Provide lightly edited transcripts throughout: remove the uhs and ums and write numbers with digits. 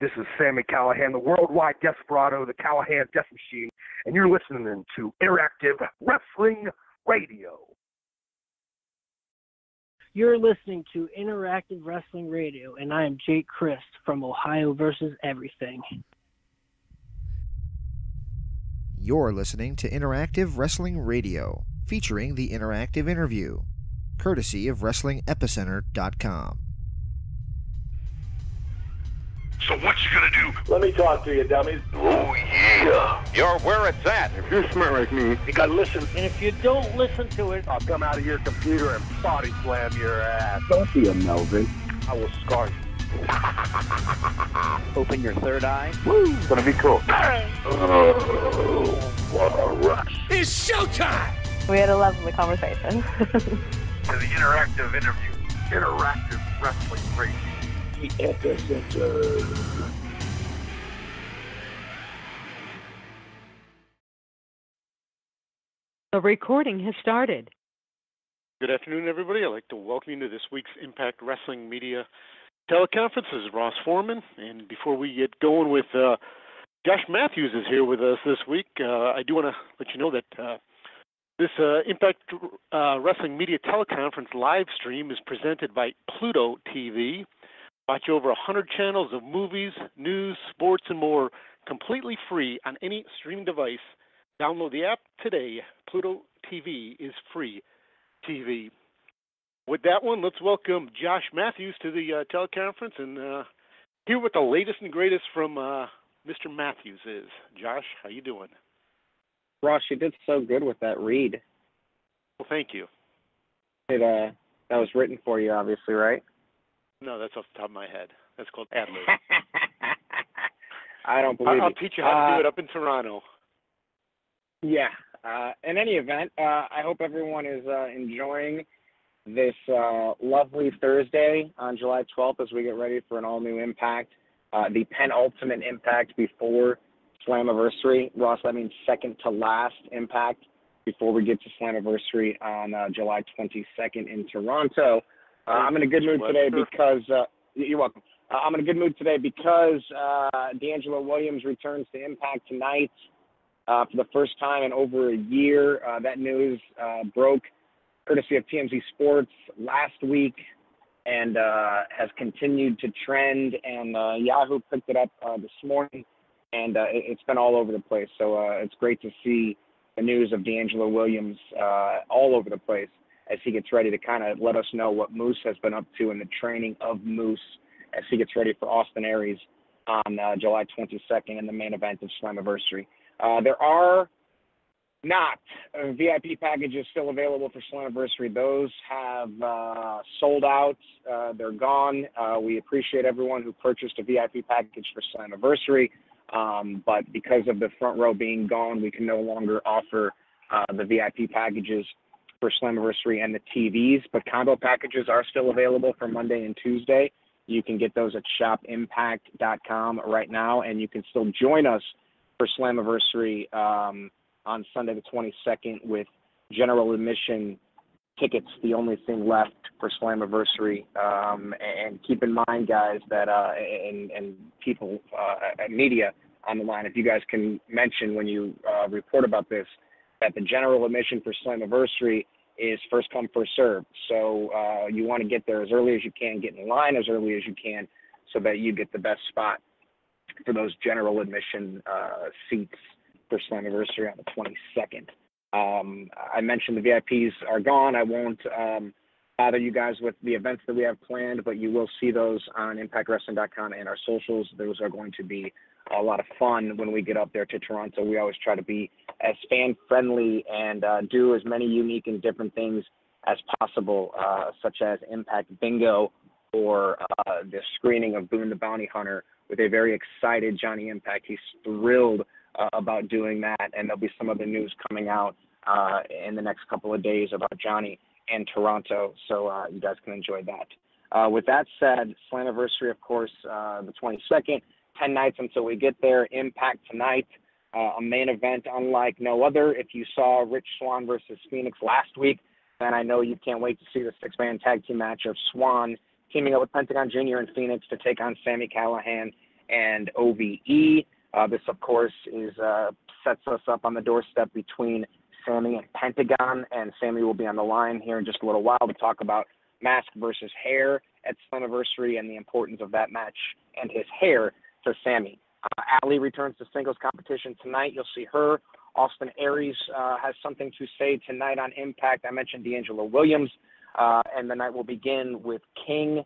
This is Sami Callihan, the worldwide desperado, the Callihan Death Machine, and you're listening to Interactive Wrestling Radio. You're listening to Interactive Wrestling Radio, and I am Jake Crist from Ohio versus Everything. You're listening to Interactive Wrestling Radio, featuring the Interactive Interview, courtesy of WrestlingEpicenter.com. So what you gonna do? Let me talk to you, dummies. Oh, yeah. You're where it's at. If you're smart like me, you gotta listen. And if you don't listen to it, I'll come out of your computer and body slam your ass. Don't be a Melvin. I will scar you. Open your third eye. Woo! It's gonna be cool. Oh, what a rush. It's showtime! We had a lovely conversation. To the interactive interview. Interactive Wrestling Radio. The Epicenter. The recording has started. Good afternoon, everybody. I'd like to welcome you to this week's Impact Wrestling Media Teleconference. This is Ross Foreman, and before we get going with Josh Mathews is here with us this week, I do want to let you know that this Impact Wrestling Media Teleconference live stream is presented by Pluto TV. Watch over 100 channels of movies, news, sports, and more completely free on any streaming device. Download the app today. Pluto TV is free TV. With that one, let's welcome Josh Mathews to the teleconference and hear what the latest and greatest from Mr. Mathews is. Josh, how you doing? Ross, you did so good with that read. Well, thank you. That was written for you, obviously, right? No, that's off the top of my head. That's called ad-lib. I don't believe I'll teach you how to do it up in Toronto. Yeah. In any event, I hope everyone is enjoying this lovely Thursday on July 12th as we get ready for an all-new Impact, the penultimate Impact before Slammiversary. Ross, that means second to last Impact before we get to Slammiversary on July 22nd in Toronto. I'm in a good mood today because you're welcome. I'm in a good mood today because D'Angelo Williams returns to Impact tonight for the first time in over a year. That news broke courtesy of TMZ Sports last week and has continued to trend. And Yahoo picked it up this morning, and it's been all over the place. So it's great to see the news of D'Angelo Williams all over the place as he gets ready to kind of let us know what Moose has been up to in the training of Moose as he gets ready for Austin Aries on July 22nd in the main event of Slammiversary. There are not VIP packages still available for Slammiversary. Those have sold out. They're gone. We appreciate everyone who purchased a VIP package for Slammiversary, but because of the front row being gone, we can no longer offer the VIP packages for Slammiversary and the TVs, but combo packages are still available for Monday and Tuesday. You can get those at shopimpact.com right now, and you can still join us for Slammiversary on Sunday the 22nd with general admission tickets, the only thing left for Slammiversary. And keep in mind, guys, that and people at media on the line, if you guys can mention when you report about this, that the general admission for Slammiversary is first come, first served. So you want to get there as early as you can, get in line as early as you can so that you get the best spot for those general admission seats for Slammiversary on the 22nd. I mentioned the VIPs are gone. I won't bother you guys with the events that we have planned, but you will see those on ImpactWrestling.com and our socials. Those are going to be a lot of fun when we get up there to Toronto. We always try to be as fan-friendly and do as many unique and different things as possible, such as Impact Bingo or the screening of Boone the Bounty Hunter with a very excited Johnny Impact. He's thrilled about doing that, and there'll be some other news coming out in the next couple of days about Johnny and Toronto, so you guys can enjoy that. With that said, Slammiversary, of course, the 22nd, 10 nights until we get there. Impact tonight, a main event unlike no other. If you saw Rich Swann versus Phoenix last week, then I know you can't wait to see the six-man tag team match of Swann teaming up with Pentagon Jr. and Phoenix to take on Sami Callihan and OVE. This, of course, sets us up on the doorstep between Sami and Pentagon, and Sami will be on the line here in just a little while to talk about mask versus hair at Slammiversary and the importance of that match and his hair to Sami. Ali returns to singles competition tonight. You'll see her. Austin Aries has something to say tonight on Impact. I mentioned D'Angelo Williams, and the night will begin with King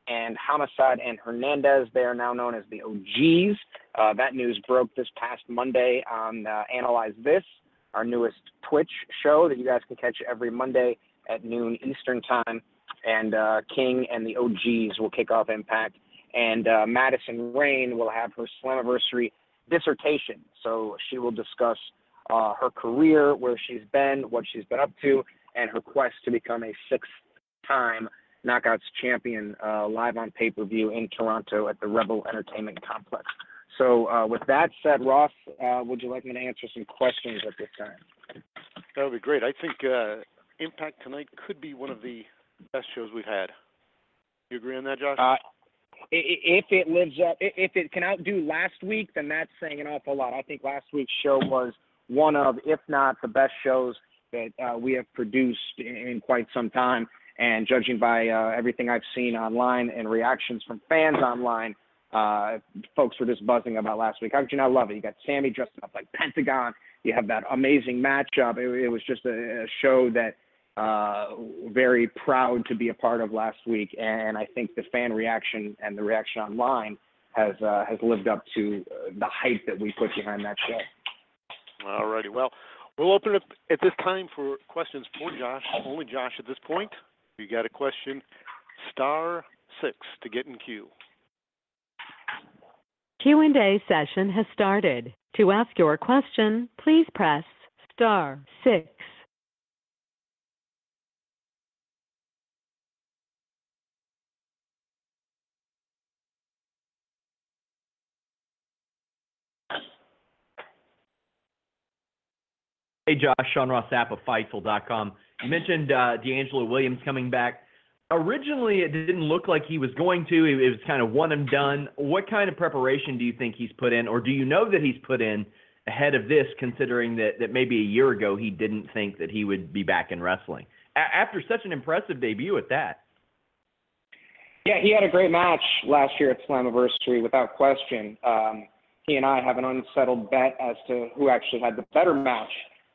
and Homicide and Hernandez. They are now known as the OGs. That news broke this past Monday on Analyze This, our newest Twitch show that you guys can catch every Monday at noon Eastern time. And King and the OGs will kick off Impact. And Madison Rain will have her Slammiversary dissertation. So she will discuss her career, where she's been, what she's been up to, and her quest to become a sixth-time Knockouts champion live on pay-per-view in Toronto at the Rebel Entertainment Complex. So with that said, Ross, would you like me to answer some questions at this time? That would be great. I think Impact tonight could be one of the best shows we've had. You agree on that, Josh? If it lives up, if it can outdo last week, then that's saying an awful lot. I think last week's show was one of, if not the best shows that we have produced in quite some time. And judging by everything I've seen online and reactions from fans online, folks were just buzzing about last week. How could you not love it? You got Sami dressed up like Pentagon. You have that amazing matchup. It was just a show that very proud to be a part of last week. And I think the fan reaction and the reaction online has lived up to the hype that we put behind that show. All righty. Well, we'll open it at this time for questions for Josh. Only Josh at this point. If you got a question, *6 to get in queue. Q&A session has started. To ask your question, please press *6. Hey, Josh, Sean Ross Sapp of Fightful.com. You mentioned D'Angelo Williams coming back. Originally, it didn't look like he was going to. It was kind of one and done. What kind of preparation do you think he's put in, or do you know that he's put in ahead of this, considering that maybe a year ago he didn't think that he would be back in wrestling? After such an impressive debut at that. Yeah, he had a great match last year at Slammiversary, without question. He and I have an unsettled bet as to who actually had the better match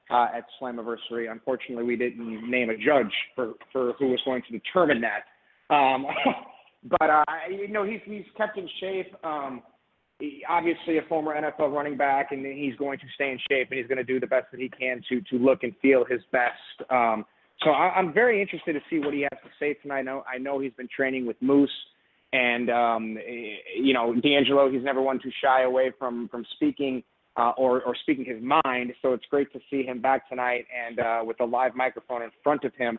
at Slammiversary. Unfortunately, we didn't name a judge for who was going to determine that. But he's kept in shape. Obviously, a former NFL running back, and he's going to stay in shape, and he's going to do the best that he can to look and feel his best. So I'm very interested to see what he has to say tonight. I know he's been training with Moose, and D'Angelo, he's never one to shy away from speaking or speaking his mind. So it's great to see him back tonight, and with a live microphone in front of him,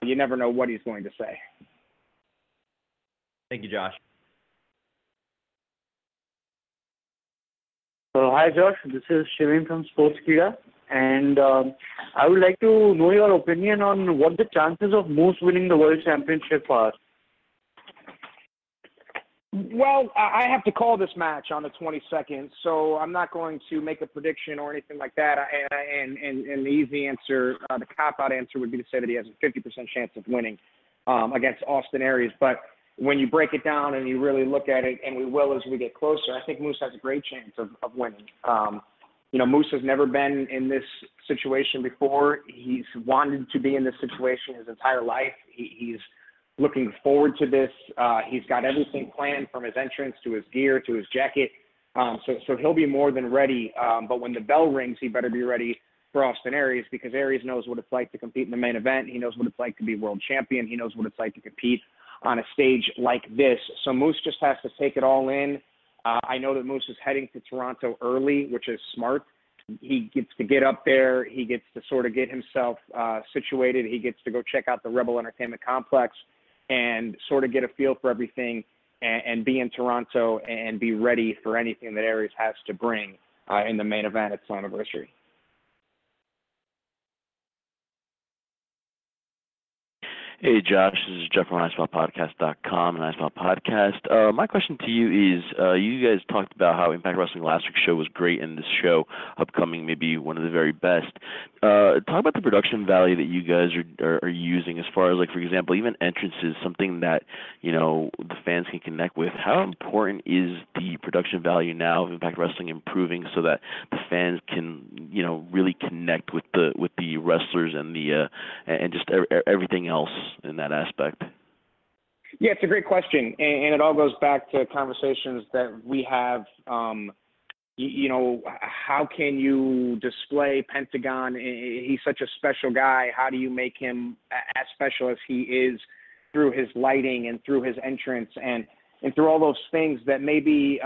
you never know what he's going to say. Thank you, Josh. Hi, Josh. This is Shivin from Sportskeeda, and I would like to know your opinion on what the chances of Moose winning the World Championship are. Well, I have to call this match on the 22nd, so I'm not going to make a prediction or anything like that. And the easy answer, the cop-out answer would be to say that he has a 50% chance of winning against Austin Aries. But when you break it down and you really look at it, and we will as we get closer, I think Moose has a great chance of winning. Moose has never been in this situation before. He's wanted to be in this situation his entire life. He's looking forward to this. He's got everything planned, from his entrance to his gear to his jacket. So he'll be more than ready. But when the bell rings, he better be ready for Austin Aries, because Aries knows what it's like to compete in the main event. He knows what it's like to be world champion. He knows what it's like to compete on a stage like this. So Moose just has to take it all in. I know that Moose is heading to Toronto early, which is smart. He gets to get up there. He gets to sort of get himself situated. He gets to go check out the Rebel Entertainment Complex and sort of get a feel for everything, and be in Toronto and be ready for anything that Aries has to bring in the main event at Slammiversary. Hey, Josh. This is Jeff from IcePodPodcast.com and IcePod Podcast. My question to you is, you guys talked about how Impact Wrestling last week's show was great, and this show upcoming maybe one of the very best. Talk about the production value that you guys are using as far as, like, for example, even entrances, something that, you know, the fans can connect with. How important is the production value now of Impact Wrestling improving so that the fans can, you know, really connect with the wrestlers and the and just everything else in that aspect? Yeah, it's a great question, and it all goes back to conversations that we have. You know, how can you display Pentagon? He's such a special guy. How do you make him as special as he is through his lighting and through his entrance and through all those things that maybe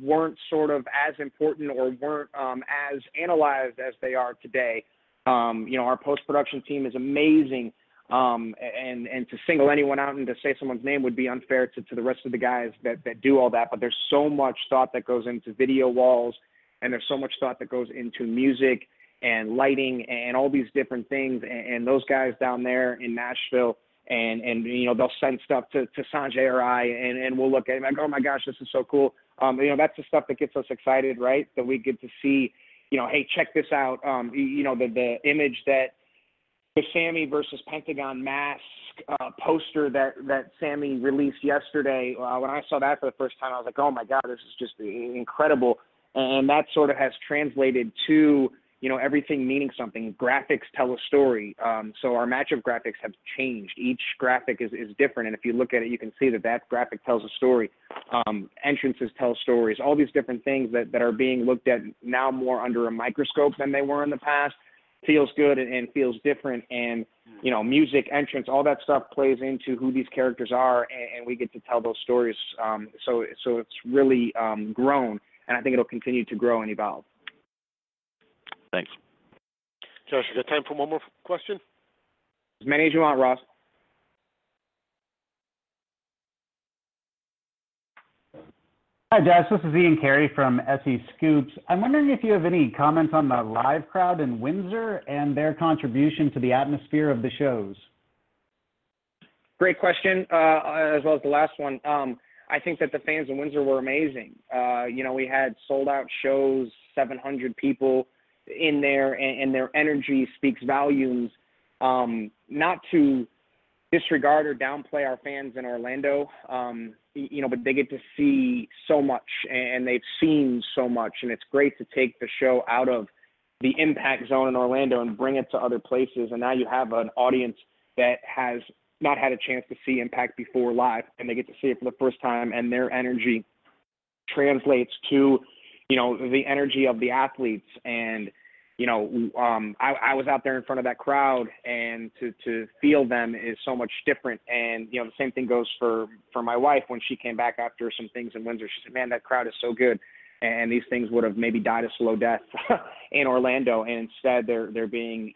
weren't sort of as important or weren't as analyzed as they are today? You know, our post-production team is amazing. And to single anyone out and to say someone's name would be unfair to the rest of the guys that do all that. But there's so much thought that goes into video walls, and there's so much thought that goes into music and lighting and all these different things. And those guys down there in Nashville, and you know, they'll send stuff to Sanjay or I, and we'll look at it like, oh my gosh, this is so cool. You know, that's the stuff that gets us excited, right? That we get to see, you know, hey, check this out. You know, the image that the Sami versus Pentagon mask poster that Sami released yesterday. When I saw that for the first time, I was like, oh my God, this is just incredible. And that sort of has translated to, you know, everything meaning something. Graphics tell a story. So our matchup graphics have changed. Each graphic is different. And if you look at it, you can see that graphic tells a story. Entrances tell stories. All these different things that are being looked at now more under a microscope than they were in the past. Feels good and feels different, and you know, music, entrance, all that stuff plays into who these characters are, and we get to tell those stories. So it's really grown, and I think it'll continue to grow and evolve. Thanks, Josh. You got time for one more question? As many as you want, Ross. Hi, Josh. This is Ian Carey from SE Scoops. I'm wondering if you have any comments on the live crowd in Windsor and their contribution to the atmosphere of the shows. Great question, as well as the last one. I think that the fans in Windsor were amazing. You know, we had sold-out shows, 700 people in there, and their energy speaks volumes. Not to disregard or downplay our fans in Orlando, you know, but they get to see so much and they've seen so much, and it's great to take the show out of the impact zone in Orlando and bring it to other places. And now you have an audience that has not had a chance to see Impact before live, and they get to see it for the first time, and their energy translates to, you know, the energy of the athletes. And you know, I was out there in front of that crowd, and to feel them is so much different. And, you know, the same thing goes for my wife when she came back after some things in Windsor. She said, man, that crowd is so good. And these things would have maybe died a slow death in Orlando. And instead they're being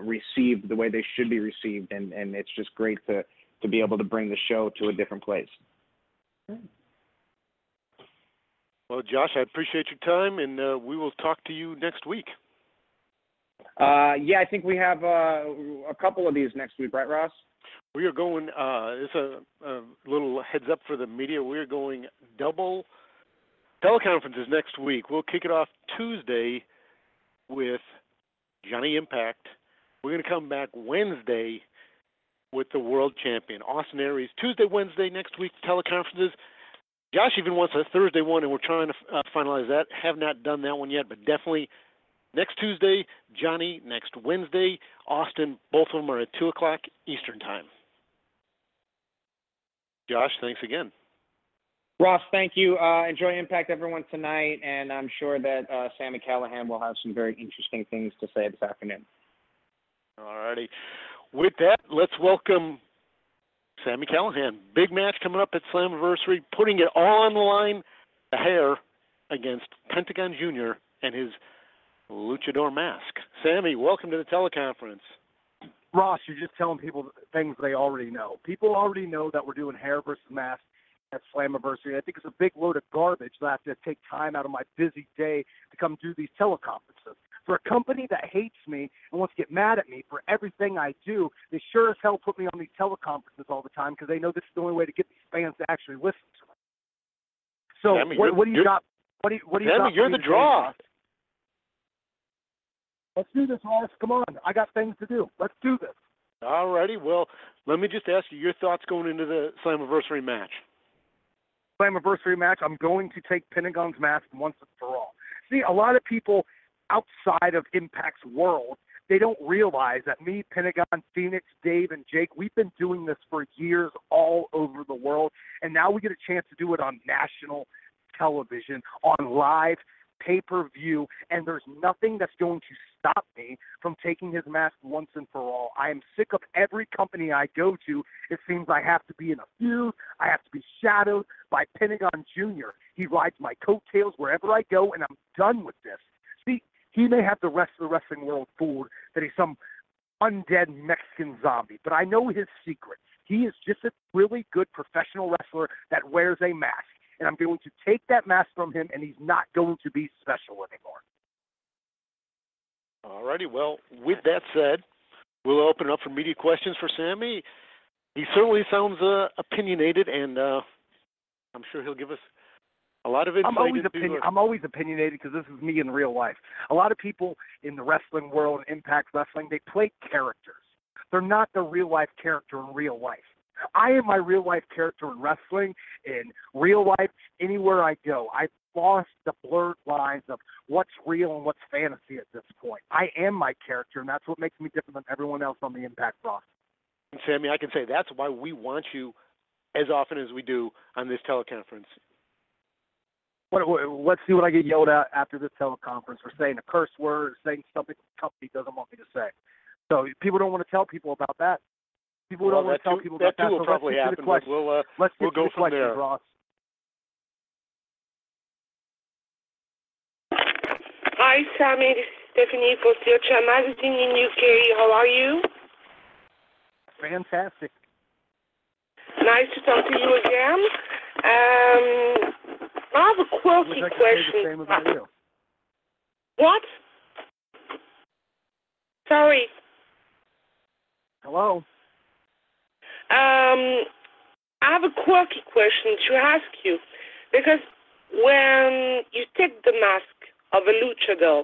received the way they should be received. And it's just great to be able to bring the show to a different place. Well, Josh, I appreciate your time, and we will talk to you next week. Yeah, I think we have a couple of these next week, right, Ross? We are going, it's a little heads up for the media, we are going double teleconferences next week. We'll kick it off Tuesday with Johnny Impact. We're going to come back Wednesday with the world champion, Austin Aries. Tuesday, Wednesday, next week, teleconferences. Josh even wants a Thursday one, and we're trying to finalize that. Have not done that one yet, but definitely next Tuesday, Johnny. Next Wednesday, Austin. Both of them are at 2 o'clock Eastern Time. Josh, thanks again. Ross, thank you. Enjoy Impact, everyone, tonight, and I'm sure that Sami Callihan will have some very interesting things to say this afternoon. All righty. With that, let's welcome Sami Callihan. Big match coming up at Slammiversary, putting it all on the line, the hair against Pentagon Jr. and his luchador mask. Sami, welcome to the teleconference. Ross, you're just telling people things they already know. People already know that we're doing hair versus mask at Slammiversary. I think it's a big load of garbage that I have to take time out of my busy day to come do these teleconferences. For a company that hates me and wants to get mad at me for everything I do, they sure as hell put me on these teleconferences all the time because they know this is the only way to get these fans to actually listen to me. So Sammy, what do you got? What do you Sammy, got? you're the draw. Let's do this, Ross. Come on. I got things to do. Let's do this. All righty. Well, let me just ask you your thoughts going into the Slammiversary match. Slammiversary match, I'm going to take Pentagon's mask once and for all. See, a lot of people outside of Impact's world, they don't realize that me, Pentagon, Phoenix, Dave, and Jake, we've been doing this for years all over the world, and now we get a chance to do it on national television, on live pay-per-view, and there's nothing that's going to stop me from taking his mask once and for all. I am sick of every company I go to. It seems I have to be in a feud. I have to be shadowed by Pentagon Jr. He rides my coattails wherever I go, and I'm done with this. See, he may have the rest of the wrestling world fooled that he's some undead Mexican zombie, but I know his secret. He is just a really good professional wrestler that wears a mask. And I'm going to take that mask from him, and he's not going to be special anymore. All righty. Well, with that said, we'll open up for media questions for Sammy. He certainly sounds opinionated, and I'm sure he'll give us a lot of insight. I'm always opinionated because this is me in real life. A lot of people in the wrestling world, Impact Wrestling, they play characters. They're not the real-life character in real life. I am my real-life character in wrestling, in real life, anywhere I go. I've lost the blurred lines of what's real and what's fantasy at this point. I am my character, and that's what makes me different than everyone else on the Impact roster. And Sammy, I can say that's why we want you as often as we do on this teleconference. Let's see what I get yelled at after this teleconference for saying a curse word or saying something the company doesn't want me to say. So people don't want to tell people about that. People don't want to tell people about that. That too will probably happen, but we'll go from there. Ross. Hi, Sammy. This is Stephanie for Searcher Magazine in UK. How are you? Fantastic. Nice to talk to you again. I have a quirky question. What? Sorry. Hello. I have a quirky question to ask you, because when you take the mask of a luchador,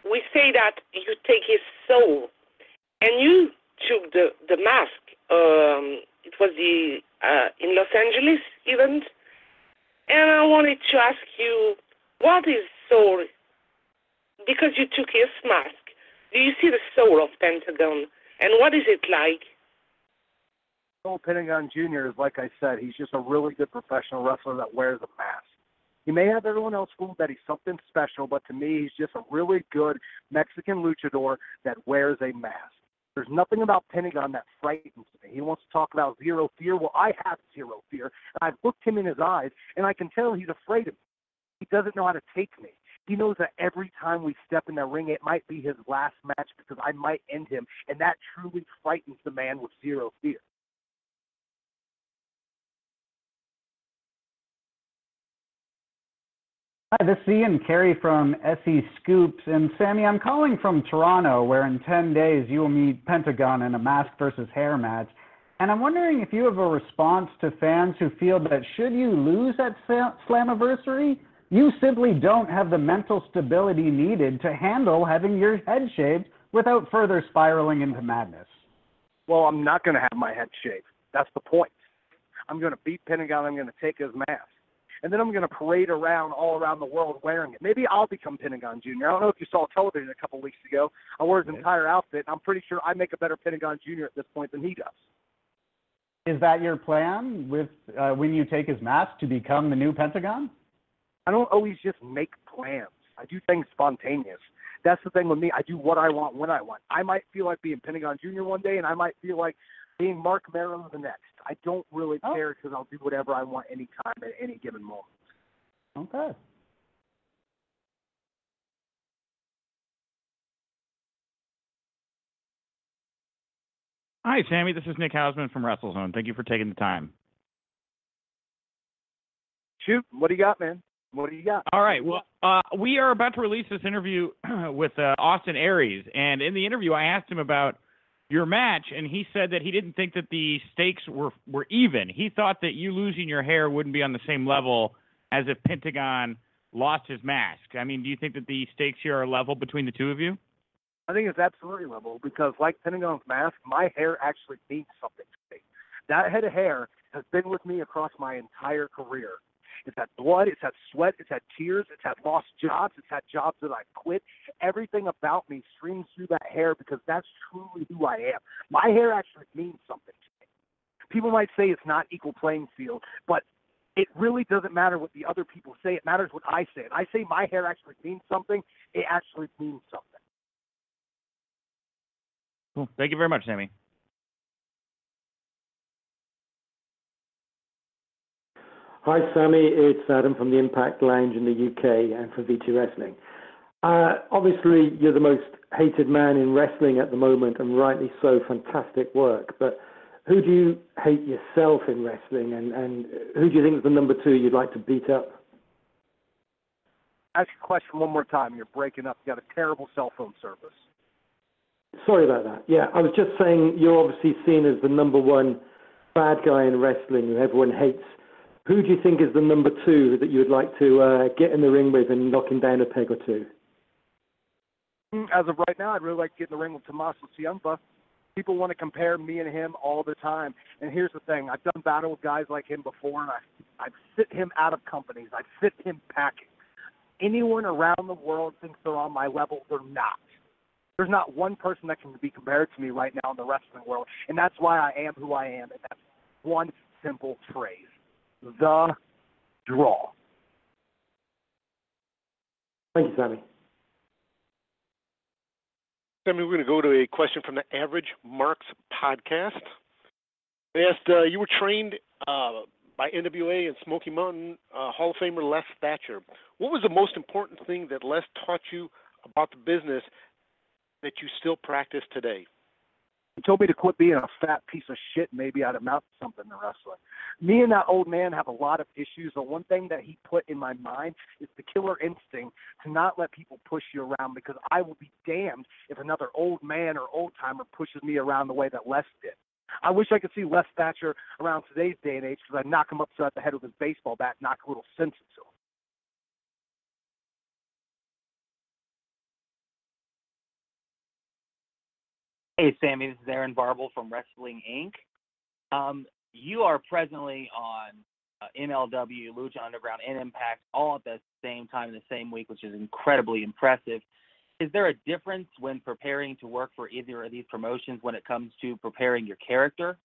we say that you take his soul, and you took the mask. It was in Los Angeles event, and I wanted to ask you, what is soul? Because you took his mask, do you see the soul of Pentagon, and what is it like? Pentagon Jr. is, like I said, he's just a really good professional wrestler that wears a mask. He may have everyone else fooled that he's something special, but to me, he's just a really good Mexican luchador that wears a mask. There's nothing about Pentagon that frightens me. He wants to talk about zero fear. Well, I have zero fear. And I've looked him in his eyes, and I can tell he's afraid of me. He doesn't know how to take me. He knows that every time we step in the ring, it might be his last match because I might end him, and that truly frightens the man with zero fear. Hi, this is Ian Carey from SE Scoops. And Sammy, I'm calling from Toronto, where in 10 days you will meet Pentagon in a mask versus hair match. And I'm wondering if you have a response to fans who feel that should you lose at Slammiversary, you simply don't have the mental stability needed to handle having your head shaved without further spiraling into madness. Well, I'm not going to have my head shaved. That's the point. I'm going to beat Pentagon. I'm going to take his mask. And then I'm going to parade around all around the world wearing it. Maybe I'll become Pentagon Jr. I don't know if you saw television a couple weeks ago. I wore his entire outfit, and I'm pretty sure I make a better Pentagon Jr. at this point than he does. Is that your plan with when you take his mask to become the new Pentagon? I don't always just make plans. I do things spontaneous. That's the thing with me. I do what I want when I want. I might feel like being Pentagon Jr. one day, and I might feel like being Mark Merrow the next. I don't really care because I'll do whatever I want anytime at any given moment. Okay. Hi, Sammy. This is Nick Hausman from WrestleZone. Thank you for taking the time. Shoot. What do you got, man? What do you got? All right. Well, we are about to release this interview with Austin Aries, and in the interview, I asked him about your match, and he said that he didn't think that the stakes were even. He thought that you losing your hair wouldn't be on the same level as if Pentagon lost his mask. I mean, do you think that the stakes here are level between the two of you? I think it's absolutely level because, like Pentagon's mask, my hair actually means something to me. That head of hair has been with me across my entire career. It's had blood, it's had sweat, it's had tears, it's had lost jobs, it's had jobs that I quit. Everything about me streams through that hair because that's truly who I am. My hair actually means something to me. People might say it's not equal playing field, but it really doesn't matter what the other people say. It matters what I say. If I say my hair actually means something, it actually means something. Cool. Thank you very much, Sammy. Hi, Sammy. It's Adam from the Impact Lounge in the UK and for VT Wrestling. Obviously, you're the most hated man in wrestling at the moment, and rightly so. Fantastic work. But who do you hate yourself in wrestling, and who do you think is the number 2 you'd like to beat up? Ask your question one more time. You're breaking up. You got a terrible cell phone service. Sorry about that. Yeah, I was just saying you're obviously seen as the number 1 bad guy in wrestling who everyone hates. Who do you think is the number 2 that you would like to get in the ring with and knock him down a peg or 2? As of right now, I'd really like to get in the ring with Tommaso Ciampa. People want to compare me and him all the time. And here's the thing. I've done battle with guys like him before, and I've sit him out of companies. I've sit him packing. Anyone around the world thinks they're on my level. They're not. There's not one person that can be compared to me right now in the wrestling world, and that's why I am who I am, and that's one simple phrase. The draw. Thank you, Sammy. Sammy, we're going to go to a question from the Average Marks podcast. They asked, you were trained by NWA and Smoky Mountain Hall of Famer Les Thatcher. What was the most important thing that Les taught you about the business that you still practice today? He told me to quit being a fat piece of shit. Maybe I'd amount to something in wrestling. Me and that old man have a lot of issues. The one thing that he put in my mind is the killer instinct to not let people push you around, because I will be damned if another old man or old timer pushes me around the way that Les did. I wish I could see Les Thatcher around today's day and age, because I'd knock him upside the head with his baseball bat and knock a little sense into him. Hey, Sammy, this is Aaron Barble from Wrestling Inc. You are presently on MLW, Lucha Underground, and Impact all at the same time in the same week, which is incredibly impressive. Is there a difference when preparing to work for either of these promotions when it comes to preparing your character?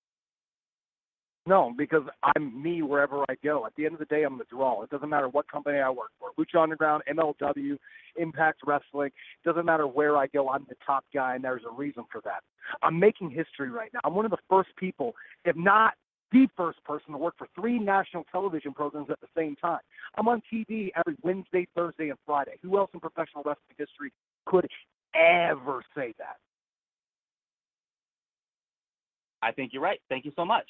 No, because I'm me wherever I go. At the end of the day, I'm the draw. It doesn't matter what company I work for. Lucha Underground, MLW, Impact Wrestling. It doesn't matter where I go. I'm the top guy, and there's a reason for that. I'm making history right now. I'm one of the first people, if not the first person, to work for 3 national television programs at the same time. I'm on TV every Wednesday, Thursday, and Friday. Who else in professional wrestling history could ever say that? I think you're right. Thank you so much.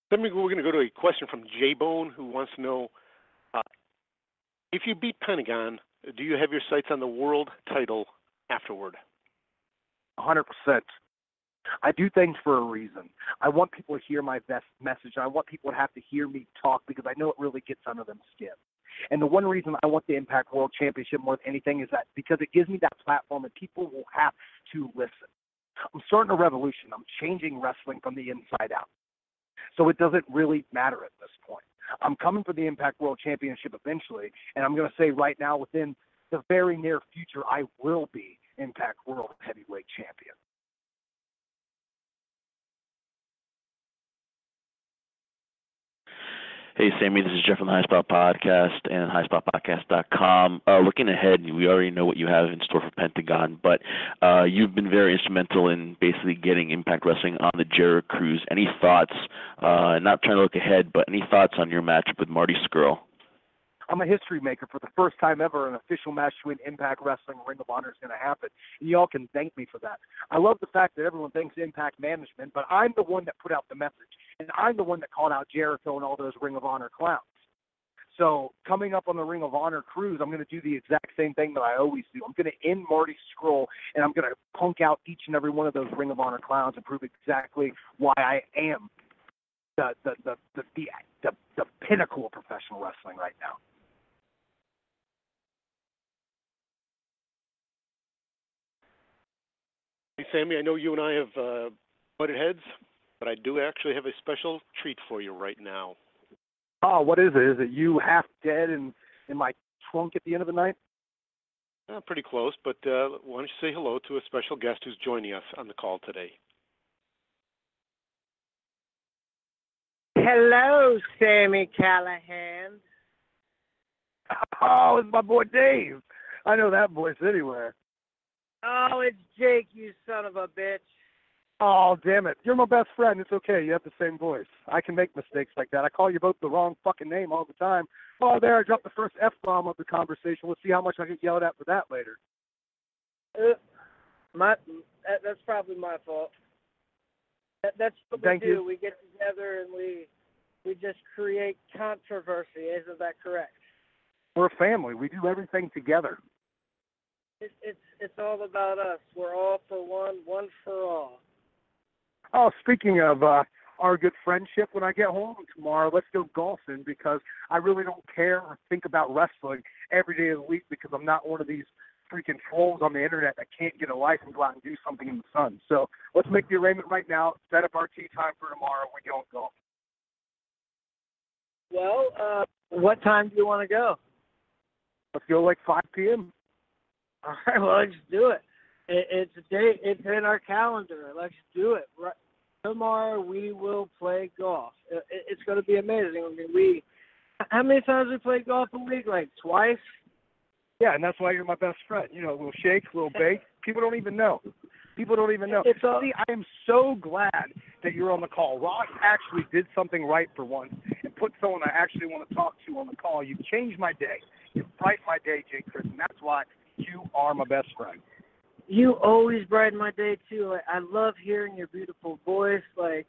Then we're going to go to a question from J-Bone, who wants to know, if you beat Pentagon, do you have your sights on the world title afterward? 100%. I do things for a reason. I want people to hear my best message. I want people to have to hear me talk, because I know it really gets under them skin. And the one reason I want the Impact World Championship more than anything is that because it gives me that platform and people will have to listen. I'm starting a revolution. I'm changing wrestling from the inside out. So it doesn't really matter at this point. I'm coming for the Impact World Championship eventually, and I'm going to say right now, within the very near future, I will be Impact World Heavyweight Champion. Hey, Sammy, this is Jeff from the High Spot Podcast and highspotpodcast.com. Looking ahead, we already know what you have in store for Pentagon, but you've been very instrumental in basically getting Impact Wrestling on the Jericho Cruise. Any thoughts, not trying to look ahead, but any thoughts on your matchup with Marty Scurll? I'm a history maker. For the first time ever, an official match between Impact Wrestling and Ring of Honor is going to happen, and y'all can thank me for that. I love the fact that everyone thinks Impact Management, but I'm the one that put out the message. And I'm the one that called out Jericho and all those Ring of Honor clowns. So coming up on the Ring of Honor cruise, I'm going to do the exact same thing that I always do. I'm going to end Marty Scurll, and I'm going to punk out each and every one of those Ring of Honor clowns and prove exactly why I am the pinnacle of professional wrestling right now. Hey, Sammy, I know you and I have butted heads, but I do actually have a special treat for you right now. Oh, what is it? Is it you half dead and in my trunk at the end of the night? Pretty close, but why don't you say hello to a special guest who's joining us on the call today. Hello, Sami Callihan. Oh, it's my boy Dave. I know that voice anywhere. Oh, it's Jake, you son of a bitch. Oh, damn it. You're my best friend. It's okay. You have the same voice. I can make mistakes like that. I call you both the wrong fucking name all the time. Oh, there, I dropped the first F-bomb of the conversation. We'll see how much I get yelled at for that later. That's probably my fault. That's what Thank we do. you. We get together and we just create controversy. Isn't that correct? We're a family. We do everything together. It's all about us. We're all for one, one for all. Oh, speaking of our good friendship, when I get home tomorrow, let's go golfing because I really don't care or think about wrestling every day of the week because I'm not one of these freaking trolls on the internet that can't get a life and go out and do something in the sun. So let's make the arrangement right now, set up our tee time for tomorrow. We're going golf. Well, what time do you want to go? Let's go like 5 p.m. All right, well, let's do it. It's a day. It's in our calendar. Let's do it. Right. Tomorrow we will play golf. It's going to be amazing. I mean, how many times we played golf a week? Like twice? Yeah, and that's why you're my best friend. You know, a little shake, a little bake. People don't even know. People don't even know. See, I am so glad that you're on the call. Ross actually did something right for once and put someone I actually want to talk to on the call. You changed my day. You brightened my day, Jake Crist, and that's why you are my best friend. You always brighten my day too. Like, I love hearing your beautiful voice. Like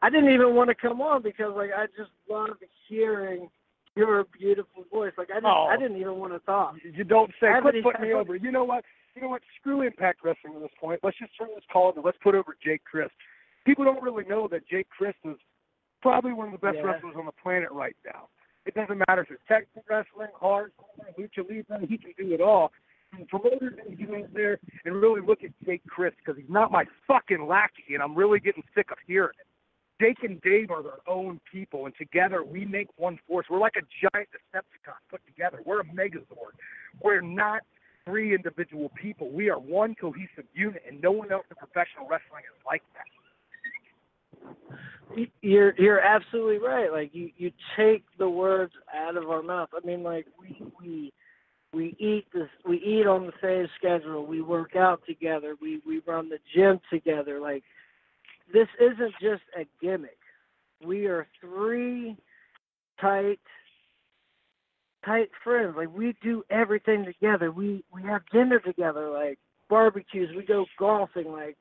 I didn't even want to come on because like I just love hearing your beautiful voice. Like I didn't even want to talk. You don't say. Quit putting me over. You know what? Screw Impact Wrestling at this point. Let's just turn this call and let's put over Jake Crist. People don't really know that Jake Crist is probably one of the best wrestlers on the planet right now. It doesn't matter if it's technical wrestling, hardcore, lucha libre, he can do it all. And promoters need to get in there and really look at Jake Crist because he's not my fucking lackey, and I'm really getting sick of hearing it. Jake and Dave are their own people, and together we make one force. We're like a giant Decepticon put together. We're a Megazord. We're not 3 individual people. We are one cohesive unit, and no one else in professional wrestling is like that. You're absolutely right. Like you take the words out of our mouth. I mean, like we eat on the same schedule. We work out together. We run the gym together. Like this isn't just a gimmick. We are 3 tight friends. Like we do everything together. We have dinner together. Like barbecues. We go golfing. Like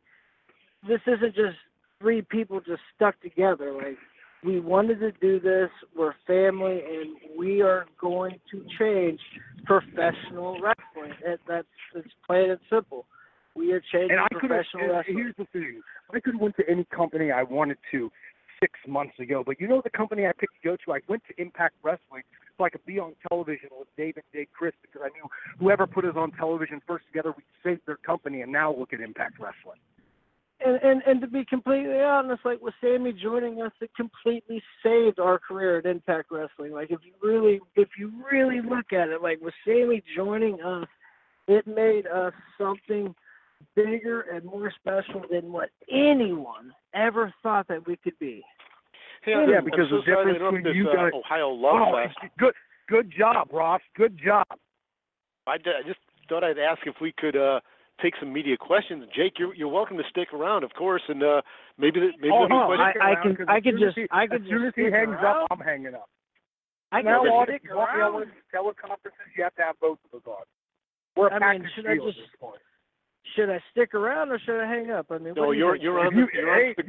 this isn't just 3 people just stuck together. Like we wanted to do this. We're family, and we are going to change professional wrestling. It's plain and simple. We are changing professional wrestling. Here's the thing. I could have went to any company I wanted to 6 months ago, but you know the company I picked to go to? I went to Impact Wrestling so I could be on television with Dave and Jake Crist because I knew whoever put us on television first together, we'd save their company, and now look at Impact Wrestling. And to be completely honest, like with Sami joining us, it completely saved our career at Impact Wrestling. Like if you really look at it, like with Sami joining us, it made us something bigger and more special than what anyone ever thought that we could be. Yeah, because the difference between you guys, Ohio Love Fest. Good job, Ross. Good job. I just thought I'd ask if we could take some media questions. Jake, you're welcome to stick around, of course, and maybe as soon as he hangs up, I'm hanging up. Now on teleconferences, you have to have both of those on. We're a package deal at this point. should I stick around or should I hang up? I mean, No, what do you you're think? on. If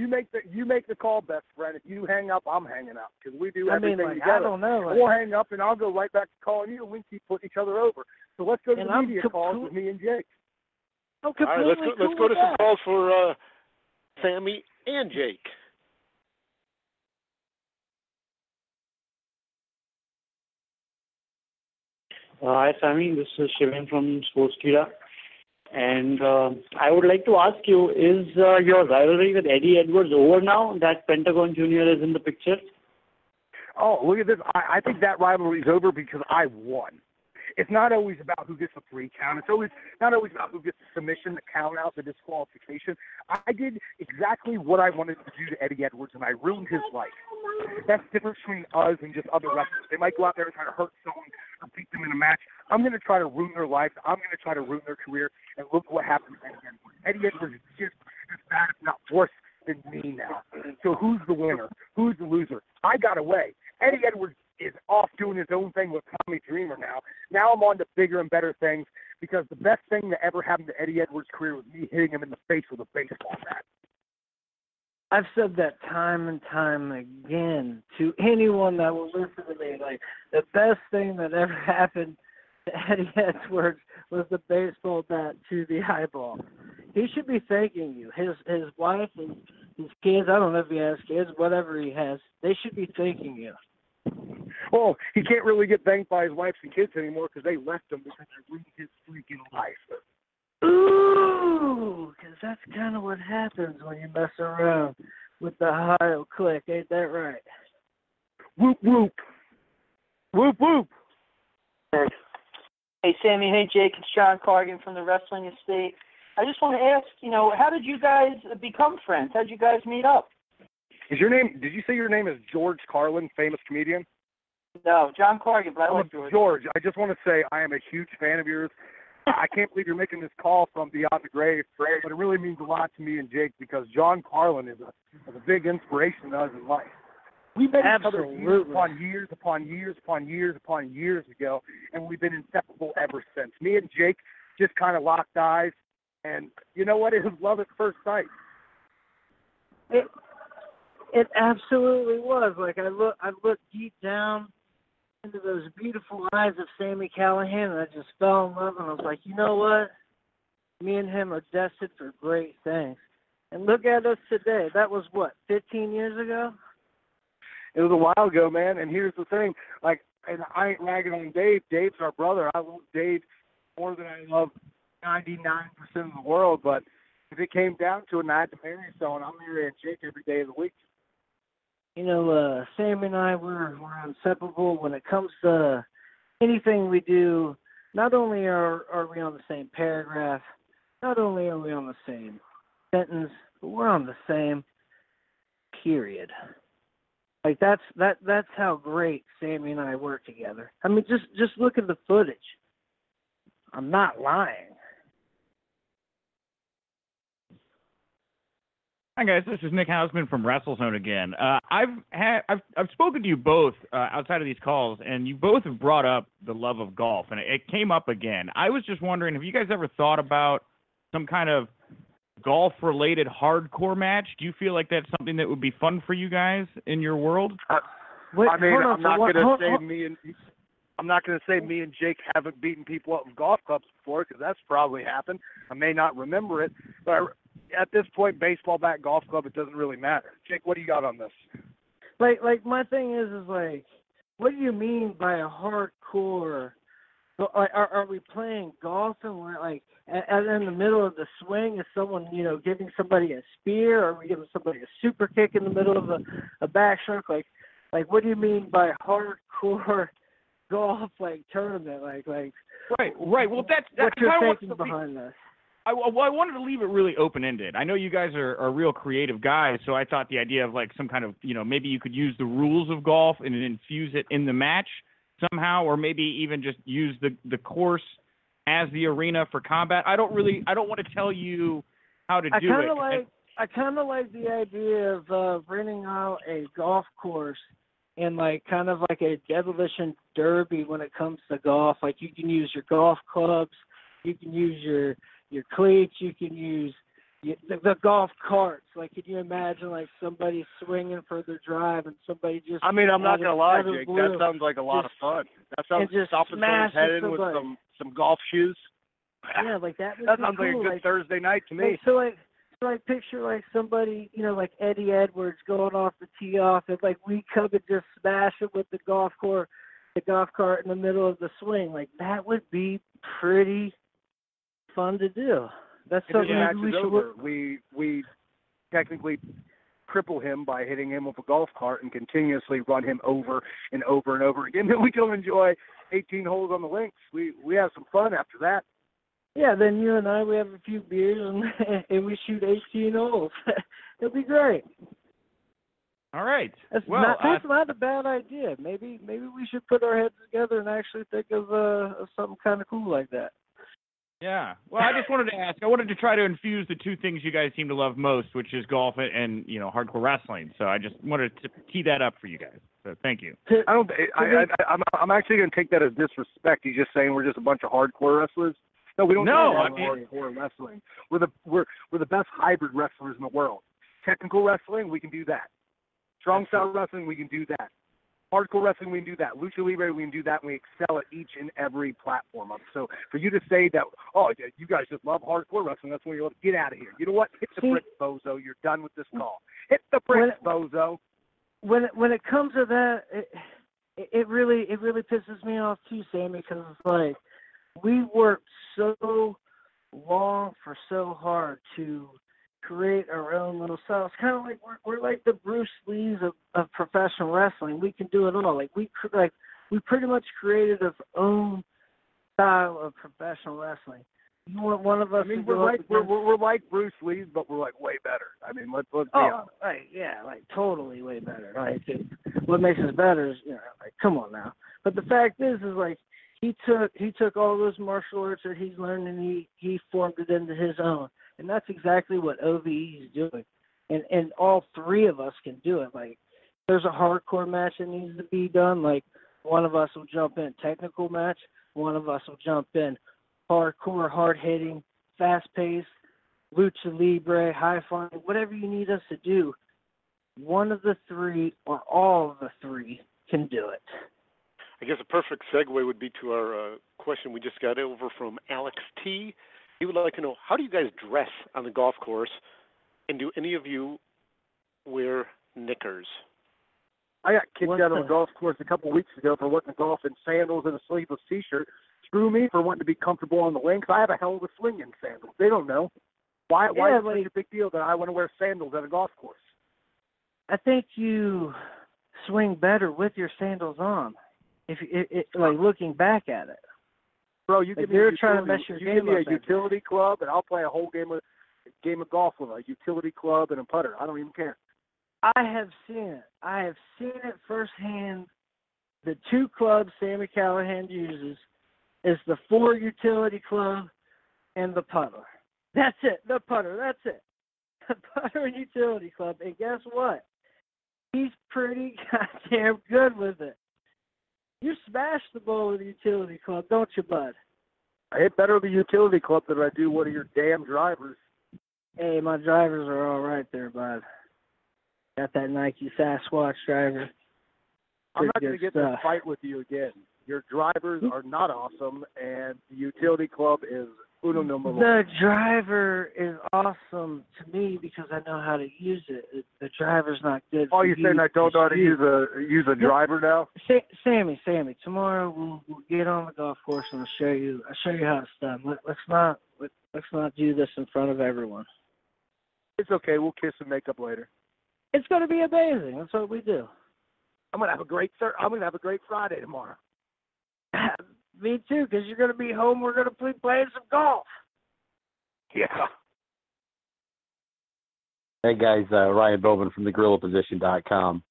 you make the call, best friend. If you hang up, I'm hanging up because we do I everything mean, like, together. I don't know. Like, we'll hang up and I'll go right back to calling you, and we keep putting each other over. So let's go to And the I'm media calls with me and Jake. I'm All right, completely let's cool go to with some that. calls for Sammy and Jake. Hi, Sami. This is Shivan from Sportskeeda. And I would like to ask you, is your rivalry with Eddie Edwards over now that Pentagon Jr. is in the picture? Oh, look at this. I think that rivalry is over because I won. It's not always about who gets the 3 count. It's always not always about who gets the submission, the count out, the disqualification. I did exactly what I wanted to do to Eddie Edwards, and I ruined his life. That's the difference between us and just other wrestlers. They might go out there and try to hurt someone or beat them in a match. I'm going to try to ruin their life. I'm going to try to ruin their career, and look what happened to Eddie Edwards. Eddie Edwards is just as bad, if not worse, than me now. So who's the winner? Who's the loser? I got away. Eddie Edwards is off doing his own thing with Tommy Dreamer now. Now I'm on to bigger and better things because the best thing that ever happened to Eddie Edwards' career was me hitting him in the face with a baseball bat. I've said that time and time again to anyone that will listen to me. Like, the best thing that ever happened to Eddie Edwards was the baseball bat to the eyeball. He should be thanking you. His wife and his kids, I don't know if he has kids, whatever he has, they should be thanking you. Well, he can't really get thanked by his wife and kids anymore because they left him because I ruined his freaking life. Ooh, because that's kind of what happens when you mess around with the Ohio clique. Ain't that right? Whoop, whoop. Whoop, whoop. Hey, Sammy. Hey, Jake. It's John Cargan from the Wrestling Estate. I just want to ask, how did you guys become friends? How did you guys meet up? Did you say your name is George Carlin, famous comedian? No, John Cargan, but I like George. George, I just want to say I am a huge fan of yours. I can't believe you're making this call from beyond the grave, but it really means a lot to me and Jake because John Carlin is a big inspiration to us in life. We met each other years upon years upon years upon years upon years ago, and we've been inseparable ever since. Me and Jake just kind of locked eyes, and you know what? It was love at first sight. It absolutely was. Like, I looked deep down into those beautiful eyes of Sami Callihan, and I just fell in love, and I was like, you know what? Me and him are destined for great things. And look at us today. That was, 15 years ago? It was a while ago, man, and here's the thing. And I ain't ragging on Dave. Dave's our brother. I love Dave more than I love 99% of the world, but if it came down to it and I had to marry someone, I'm marrying Jake every day of the week. Sam and I, we're inseparable when it comes to anything we do. Not only are we on the same paragraph, not only are we on the same sentence, but we're on the same period. Like, that's how great Sammy and I work together. I mean, just look at the footage. I'm not lying. Hi guys, this is Nick Hausman from WrestleZone again. I've spoken to you both outside of these calls, and you both have brought up the love of golf, and it came up again. I was just wondering, have you guys ever thought about some kind of golf-related hardcore match? Do you feel like that's something that would be fun for you guys in your world? I'm not going to say me and Jake haven't beaten people up in golf clubs before because that's probably happened. I may not remember it, but at this point, baseball bat, golf club, it doesn't really matter. Jake, what do you got on this? Like my thing is like, what do you mean by a hardcore? Are we playing golf and we're like, and in the middle of the swing is someone, giving somebody a spear, or are we giving somebody a super kick in the middle of a backstroke? Like what do you mean by hardcore golf tournament? Like right. Well, that's what you're kind of thinking behind this. I wanted to leave it really open-ended. I know you guys are real creative guys, so I thought the idea of some kind of, maybe you could use the rules of golf and infuse it in the match somehow, or maybe even just use the course as the arena for combat. I don't want to tell you how to do it. I kind of like the idea of renting out a golf course and kind of like a demolition derby when it comes to golf. Like, you can use your golf clubs, you can use your your cleats. You can use the golf carts. Like, can you imagine like somebody swinging for their drive and somebody just? I mean, I'm not gonna lie, out of Jake. blue, That sounds like a lot of fun. That sounds just stopping someone's head in with somebody. some golf shoes. Yeah, like that. That sounds like a good Thursday night to me. So picture like somebody, like Eddie Edwards going off the tee off, and like we come and just smash it with the golf cart in the middle of the swing. Like that would be pretty fun to do. That's If the something match we is should. over, we technically cripple him by hitting him with a golf cart and continuously run him over and over and over again. Then we go enjoy 18 holes on the links. We have some fun after that. Yeah, then you and I, we have a few beers and we shoot 18 holes. It'll be great. All right. That's not a bad idea. Maybe we should put our heads together and actually think of something kind of cool like that. Yeah. Well, I just wanted to ask. I wanted to try to infuse the two things you guys seem to love most, which is golf and hardcore wrestling. So I just wanted to tee that up for you guys. So thank you. I'm actually going to take that as disrespect. He's just saying we're just a bunch of hardcore wrestlers. No, we don't. Hardcore wrestling. We're the best hybrid wrestlers in the world. Technical wrestling, we can do that. Strong style wrestling, we can do that. Hardcore wrestling, we can do that. Lucha Libre, we can do that. And we excel at each and every platform. So for you to say that, you guys just love hardcore wrestling, that's when you're like, get out of here. You know what? Hit the bricks, bozo. You're done with this call. Hit the bricks, bozo. When it comes to that, it really pisses me off too, Sammy, because it's like we worked so long for so hard to create our own little style. It's kind of like we're like the Bruce Lees of professional wrestling. We can do it all. Like we pretty much created our own style of professional wrestling. You want one of us? We're like Bruce Lee's, but we're like way better. I mean, let's be honest. Like totally way better. Like what makes us better is like come on now. But the fact is like he took all those martial arts that he's learned and he formed it into his own. And that's exactly what OVE is doing. And all three of us can do it. Like, there's a hardcore match that needs to be done. Like, one of us will jump in technical match. One of us will jump in hardcore, hard-hitting, fast-paced, lucha libre, high-flying, whatever you need us to do. One of the three or all of the three can do it. I guess a perfect segue would be to our question we just got over from Alex T. He would like to know, how do you guys dress on the golf course, and do any of you wear knickers? I got kicked out of a golf course a couple of weeks ago for wanting to golf in sandals and a sleeveless T-shirt. Screw me for wanting to be comfortable on the links. I have a hell of a swing in sandals. They don't know. Why is it such a big deal that I want to wear sandals at a golf course? I think you swing better with your sandals on. If like looking back at it. Bro, you give me a utility club, and I'll play a whole game of golf with a utility club and a putter. I don't even care. I have seen it. I have seen it firsthand. The two clubs Sami Callihan uses is the 4 utility club and the putter. That's it. The putter. That's it. The putter and utility club. And guess what? He's pretty goddamn good with it. You smash the ball with the utility club, don't you, bud? I hit better with the utility club than I do one of your damn drivers. Hey, my drivers are all right there, bud. Got that Nike Sasquatch driver. I'm not going to get in a fight with you again. Your drivers are not awesome, and the utility club is uno numero uno. The driver is awesome to me because I know how to use it. The driver's not good. Oh, you're saying I don't know how to use a driver now? Sammy, tomorrow we'll get on the golf course and I'll show you how it's done. Let's not do this in front of everyone. It's okay. We'll kiss and make up later. It's going to be amazing. That's what we do. I'm going to have a great Friday tomorrow. Me too, because you're going to be home. We're going to be playing some golf. Yeah. Hey, guys. Ryan Bowman from thegorillaposition.com.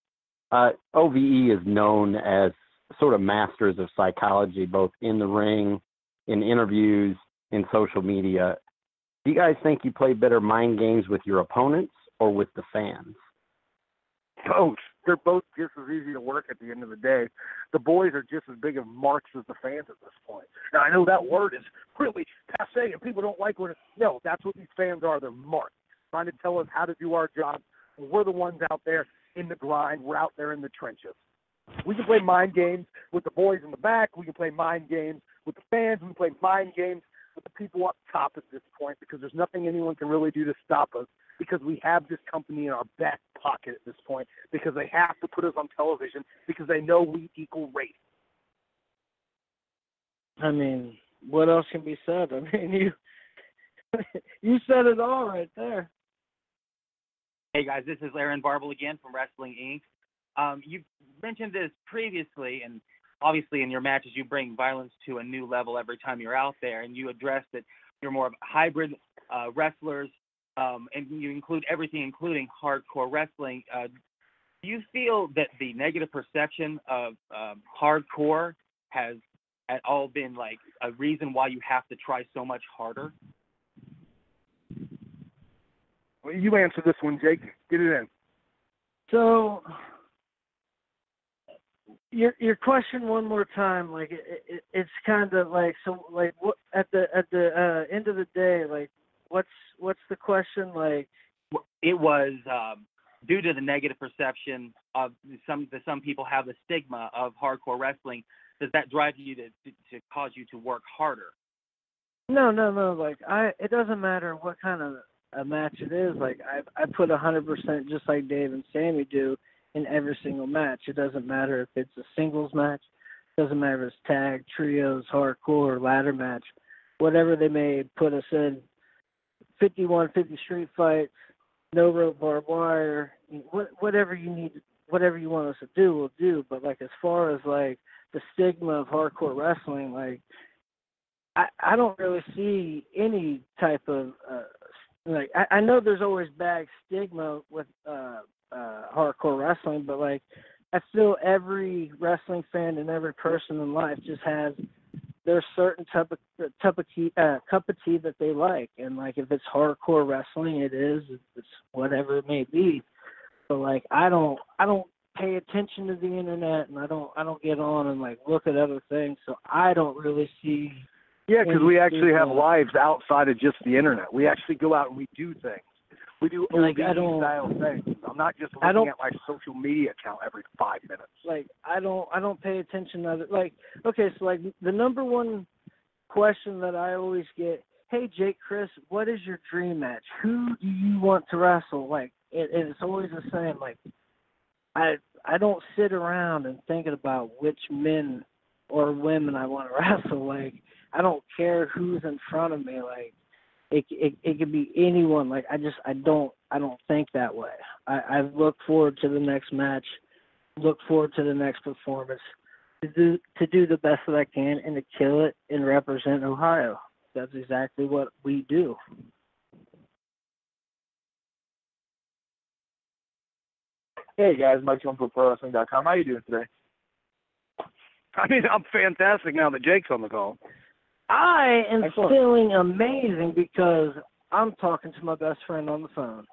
OVE is known as sort of masters of psychology, both in the ring, in interviews, in social media. Do you guys think you play better mind games with your opponents or with the fans? Both. They're both just as easy to work at the end of the day. The boys are just as big of marks as the fans at this point. Now, I know that word is really passé and people don't like when no, that's what these fans are. They're marks, trying to tell us how to do our job. We're the ones out there in the grind. We're out there in the trenches. We can play mind games with the boys in the back. We can play mind games with the fans. We can play mind games with the people up top at this point because there's nothing anyone can really do to stop us because we have this company in our back pocket at this point because they have to put us on television because they know we equal race. I mean, what else can be said? I mean, you said it all right there. Hey guys, this is Aaron Barble again from Wrestling Inc. You mentioned this previously, and obviously in your matches you bring violence to a new level every time you're out there, and you addressed that you're more of hybrid wrestlers, and you include everything, including hardcore wrestling. Do you feel that the negative perception of hardcore has at all been like a reason why you have to try so much harder? Well, you answer this one, Jake. Get it in. So, your question one more time. Like it's kind of like so. Like what at the end of the day, like what's the question? Like it was due to the negative perception of some people have the stigma of hardcore wrestling. Does that drive you to cause you to work harder? No. Like it doesn't matter what kind of a match it is. Like I put 100% just like Dave and Sammy do in every single match. It doesn't matter if it's a singles match. It doesn't matter if it's tag, trios, hardcore, ladder match, whatever they may put us in. 51-50 street fights, no rope barbed wire, whatever you need, whatever you want us to do, we'll do. But like as far as like the stigma of hardcore wrestling, like I don't really see any type of like I know there's always bad stigma with hardcore wrestling, but like I feel every wrestling fan and every person in life just has their certain cup of tea that they like, and like if it's hardcore wrestling, it is. It's whatever it may be. But like I don't pay attention to the internet, and I don't get on and like look at other things, so I don't really see. Yeah, because we actually have lives outside of just the internet. We actually go out and we do things. We do style things. I'm not just looking at my social media account every 5 minutes. Like I don't pay attention to like okay, so like the number one question that I always get, hey Jake, Chris, what is your dream match? Who do you want to wrestle? Like it's always the same. Like I don't sit around and thinking about which men or women I want to wrestle. Like I don't care who's in front of me. Like it could be anyone. Like I don't think that way. I look forward to the next match, look forward to the next performance, to do the best that I can and to kill it and represent Ohio. That's exactly what we do. Hey guys, Mike from ProWrestling.com. How you doing today? I mean, I'm fantastic now that Jake's on the call. I am feeling amazing because I'm talking to my best friend on the phone.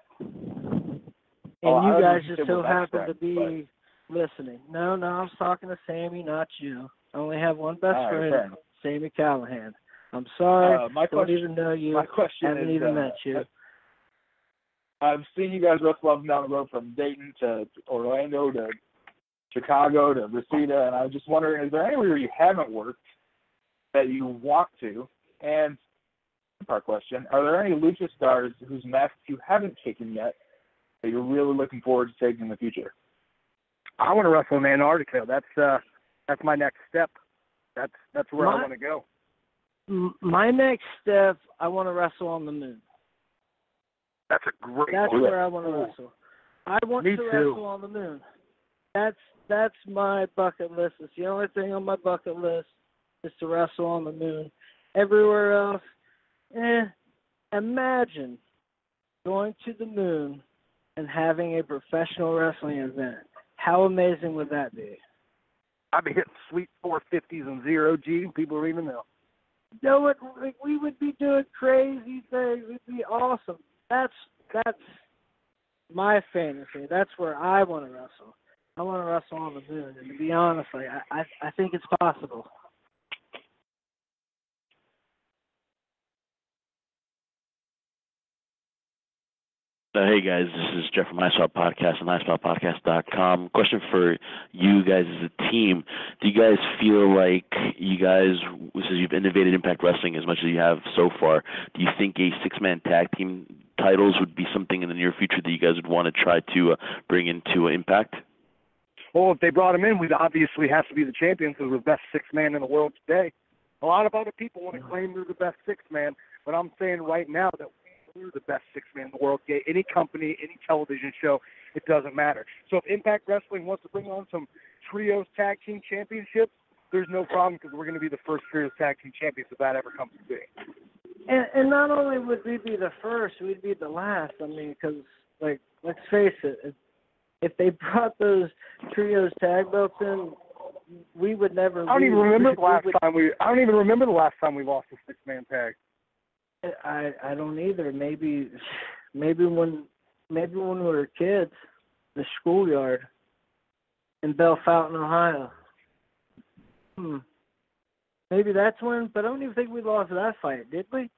And you guys just so happen to be listening. No, I'm talking to Sammy, not you. I only have one best friend, Sami Callihan. I'm sorry, don't even know you. My question haven't is, even met you. I've seen you guys wrestle up and down the road from Dayton to Orlando to Chicago to Reseda, and I was just wondering, is there anywhere you haven't worked that you want to? And part question, are there any lucha stars whose masks you haven't taken yet that you're really looking forward to taking in the future? I want to wrestle in Antarctica. That's my next step. That's where I want to go. My next step, I want to wrestle on the moon. That's a great. That's where I want to wrestle. I want to wrestle on the moon. That's my bucket list. It's the only thing on my bucket list is to wrestle on the moon. Everywhere else, imagine going to the moon and having a professional wrestling event. How amazing would that be? I'd be hitting sweet 450s and 0G. People would even know. No, we would be doing crazy things. It'd be awesome. That's my fantasy. That's where I want to wrestle. I want to wrestle on the moon. And to be honest, like, I think it's possible. Hey guys, this is Jeff from iSpot Podcast and iSpotPodcast.com. Question for you guys as a team. Do you guys feel like you guys, since you've innovated Impact Wrestling as much as you have so far, do you think a six-man tag team titles would be something in the near future that you guys would want to try to bring into Impact? Well, if they brought him in, we'd obviously have to be the champions because we're the best six-man in the world today. A lot of other people want to claim they're the best six-man, but I'm saying right now that we're the best six-man in the world. Any company, any television show, it doesn't matter. So if Impact Wrestling wants to bring on some trios tag team championships, there's no problem because we're going to be the first trios tag team champions if that ever comes to be. And not only would we be the first, we'd be the last. I mean, because, like, let's face it, if they brought those trios tag belts in, we would never. I don't even remember the last time we lost a six-man tag. I don't either. Maybe when we were kids, the schoolyard in Belle Fountain, Ohio. Maybe that's when, but I don't even think we lost that fight, did we?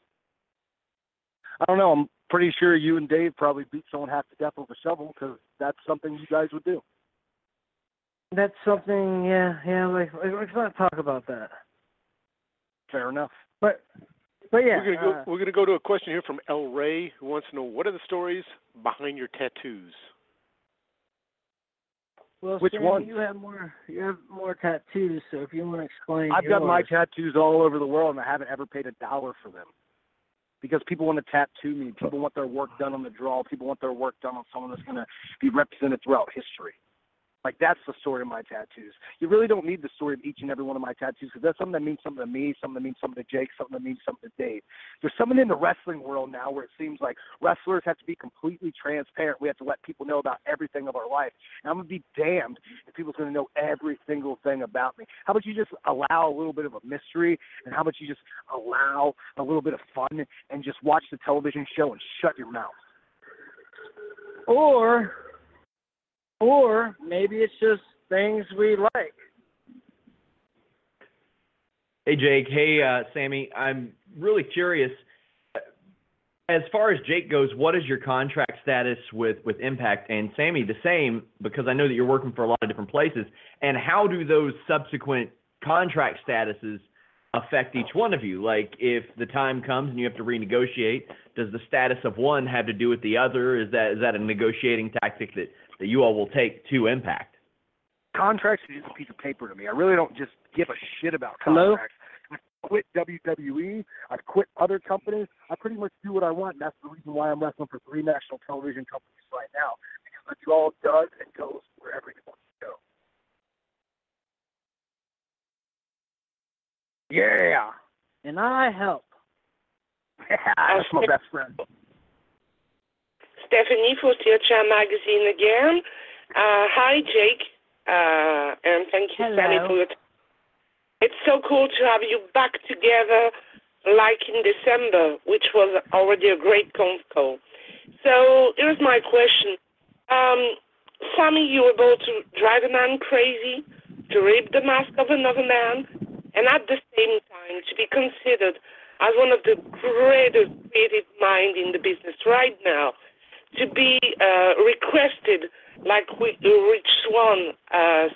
I don't know. I'm pretty sure you and Dave probably beat someone half to death with a shovel because that's something you guys would do. That's something, yeah. Let's not talk about that. Fair enough. But yeah. We're gonna go to a question here from El Rey, who wants to know, what are the stories behind your tattoos? Well, which Sam, one? You have more tattoos, so if you want to explain. I've got my tattoos all over the world, and I haven't ever paid $1 for them. Because people want to tattoo me. People want their work done on the draw. People want their work done on someone that's going to be represented throughout history. Like, that's the story of my tattoos. You really don't need the story of each and every one of my tattoos because that's something that means something to me, something that means something to Jake, something that means something to Dave. There's something in the wrestling world now where it seems like wrestlers have to be completely transparent. We have to let people know about everything of our life. And I'm going to be damned if people's going to know every single thing about me. How about you just allow a little bit of a mystery, and how about you just allow a little bit of fun and just watch the television show and shut your mouth? Or maybe it's just things we like. Hey, Jake. Hey, Sammy. I'm really curious. As far as Jake goes, what is your contract status with Impact? And Sammy, the same, because I know that you're working for a lot of different places. And how do those subsequent contract statuses affect each one of you? Like, if the time comes and you have to renegotiate, does the status of one have to do with the other? Is that a negotiating tactic that you all will take to Impact? Contracts are just a piece of paper to me. I really don't just give a shit about contracts. I quit WWE. I've quit other companies. I pretty much do what I want, and that's the reason why I'm wrestling for 3 national television companies right now, because the draw does and goes wherever it wants to go. Yeah. And I help. That's my best friend. Stephanie for Steel Chair Magazine again. Hi, Jake, and thank you, Sally, for your time. It's so cool to have you back together like in December, which was already a great conf call. So here's my question. Sammy, you were able to drive a man crazy, to rip the mask of another man, and at the same time to be considered as one of the greatest creative minds in the business right now, to be requested, like Rich Swan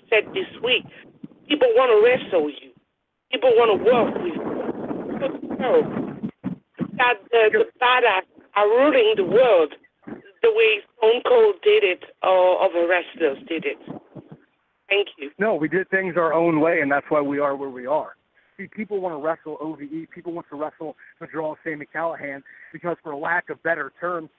said this week. People want to wrestle you. People want to work with you. So that the badass are ruling the world the way Stone Cold did it or other wrestlers did it. Thank you. No, we did things our own way, and that's why we are where we are. See, people want to wrestle OVE. People want to wrestle the draw of Sami Callihan because, for lack of better terms,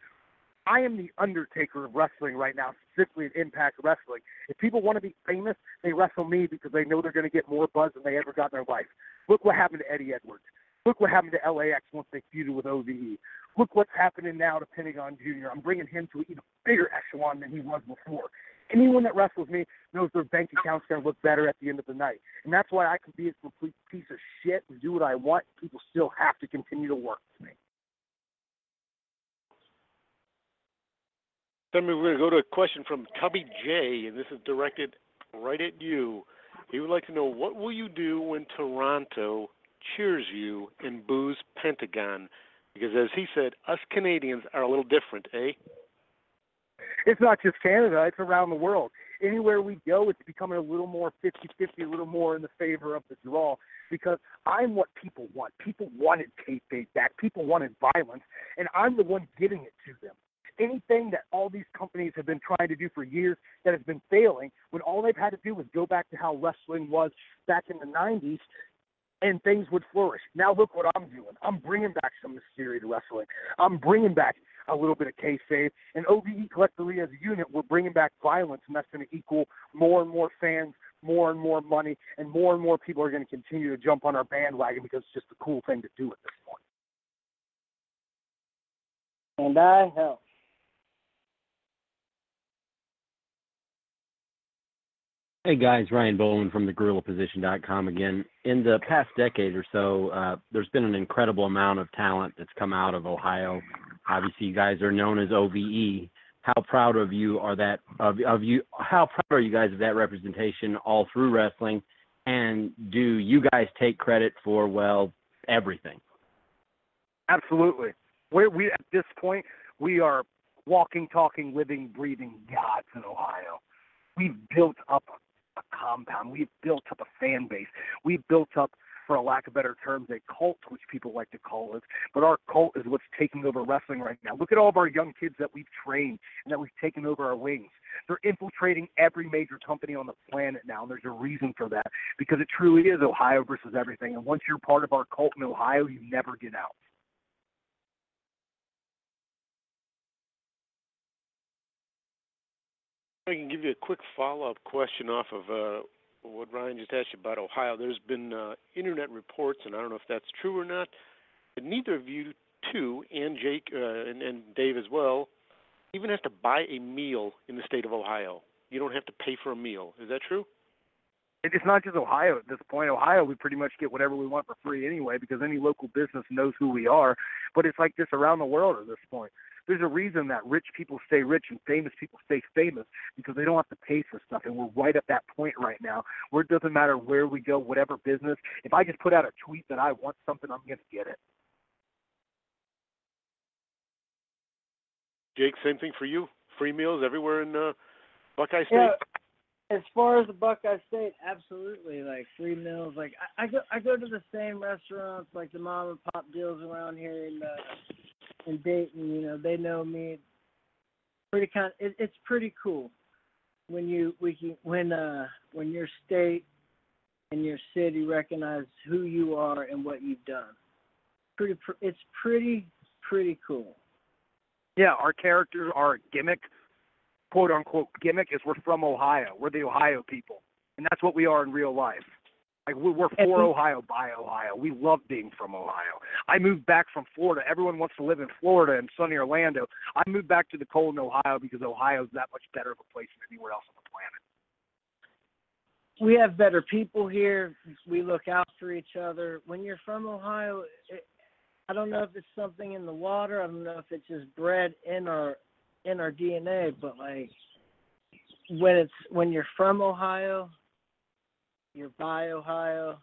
I am the Undertaker of wrestling right now, specifically in Impact Wrestling. If people want to be famous, they wrestle me because they know they're going to get more buzz than they ever got in their life. Look what happened to Eddie Edwards. Look what happened to LAX once they feuded with OVE. Look what's happening now to Pentagon Jr. I'm bringing him to an even bigger echelon than he was before. Anyone that wrestles me knows their bank account's going to look better at the end of the night. And that's why I can be a complete piece of shit and do what I want. People still have to continue to work with me. Then we're going to go to a question from Tubby J, and this is directed right at you. He would like to know, what will you do when Toronto cheers you and boos Pentagon? Because as he said, us Canadians are a little different, eh? It's not just Canada, it's around the world. Anywhere we go, it's becoming a little more 50-50, a little more in the favor of the draw, because I'm what people want. People wanted kayfabe back. People wanted violence, and I'm the one giving it to them. Anything that all these companies have been trying to do for years that has been failing, when all they've had to do was go back to how wrestling was back in the 90s, and things would flourish. Now look what I'm doing. I'm bringing back some mystery to wrestling. I'm bringing back a little bit of kayfabe. And OVE collectively as a unit, we're bringing back violence, and that's going to equal more and more fans, more and more money, and more people are going to continue to jump on our bandwagon because it's just a cool thing to do at this point. And I help. Hey guys, Ryan Bowman from thegorillaposition.com again. In the past decade or so, there's been an incredible amount of talent that's come out of Ohio. Obviously, you guys are known as OVE. How proud of you are that of you? How proud are you guys of that representation all through wrestling? And do you guys take credit for everything? Absolutely. We at this point, we are walking, talking, living, breathing gods in Ohio. We've built up a compound. We've built up a fan base. We've built up, for a lack of better terms, a cult, which people like to call it. But our cult is what's taking over wrestling right now. Look at all of our young kids that we've trained and that we've taken over our wings. They're infiltrating every major company on the planet now, and there's a reason for that, because it truly is Ohio versus everything. And once you're part of our cult in Ohio, you never get out. I can give you a quick follow-up question off of what Ryan just asked you about Ohio. There's been internet reports, and I don't know if that's true or not, but neither of you two, and Jake and Dave as well, even has to buy a meal in the state of Ohio. You don't have to pay for a meal. Is that true? It's not just Ohio at this point. Ohio, we pretty much get whatever we want for free anyway, because any local business knows who we are. But it's like this around the world at this point. There's a reason that rich people stay rich and famous people stay famous, because they don't have to pay for stuff. And we're right at that point right now where it doesn't matter where we go, whatever business. If I just put out a tweet that I want something, I'm going to get it. Jake, same thing for you? Free meals everywhere in Buckeye State? Yeah, as far as the Buckeye State, absolutely. Like free meals. Like I go to the same restaurants, like the mom and pop deals around here in Dayton. You know, they know me. It's pretty cool when your state and your city recognize who you are and what you've done. It's pretty cool. Yeah, our characters, our gimmick, quote-unquote gimmick, is we're from Ohio. We're the Ohio people. And that's what we are in real life. Like, we're for Ohio, by Ohio. We love being from Ohio. I moved back from Florida. Everyone wants to live in Florida and sunny Orlando. I moved back to the cold in Ohio because Ohio is that much better of a place than anywhere else on the planet. We have better people here. We look out for each other. When you're from Ohio, I don't know if it's something in the water. I don't know if it's just bred in our DNA. But like when you're from Ohio, you're by Ohio,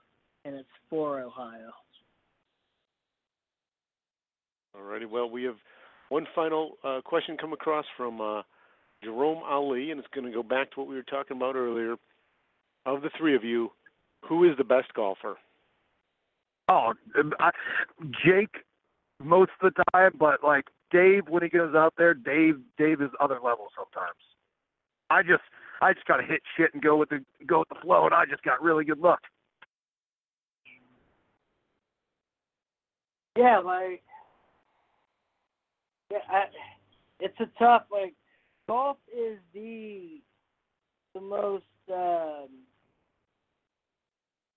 and it's for Ohio. Alrighty. Well, we have one final question come across from Jerome Ali, and it's going to go back to what we were talking about earlier. Of the three of you, who is the best golfer? Oh, Jake most of the time, but like Dave, when he goes out there, Dave is other level sometimes. I just got to hit shit and go with the flow, and I just got really good luck. Yeah, it's a tough. Like, golf is the most. I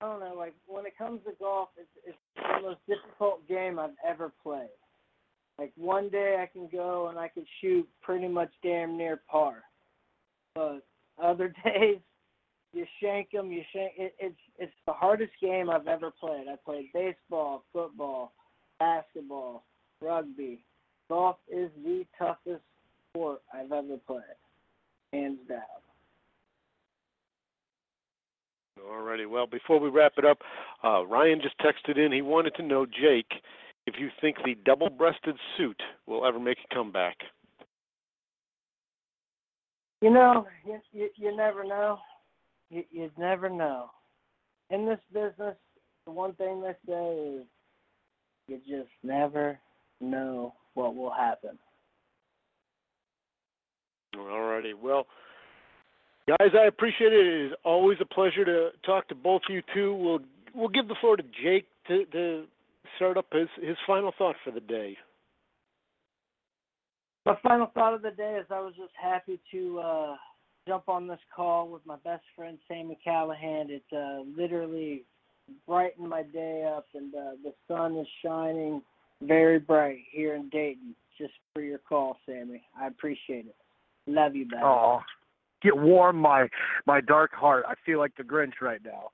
don't know. Like, when it comes to golf, it's the most difficult game I've ever played. Like, one day I can go and I can shoot pretty much damn near par, but other days you shank them. It's the hardest game I've ever played. I played baseball, football, basketball, rugby. Golf is the toughest sport I've ever played, hands down. All righty. Well, before we wrap it up, Ryan just texted in. He wanted to know, Jake, if you think the double-breasted suit will ever make a comeback. You know, you never know. You never know. In this business, the one thing they say is you just never know what will happen. All righty. Well, guys, I appreciate it. It is always a pleasure to talk to both of you two. We'll give the floor to Jake to start up his final thought for the day. My final thought of the day is I was just happy to jump on this call with my best friend, Sami Callihan. It literally brightened my day up, and the sun is shining very bright here in Dayton just for your call, Sami. I appreciate it. Love you, baby. Oh, get warm my dark heart. I feel like the Grinch right now.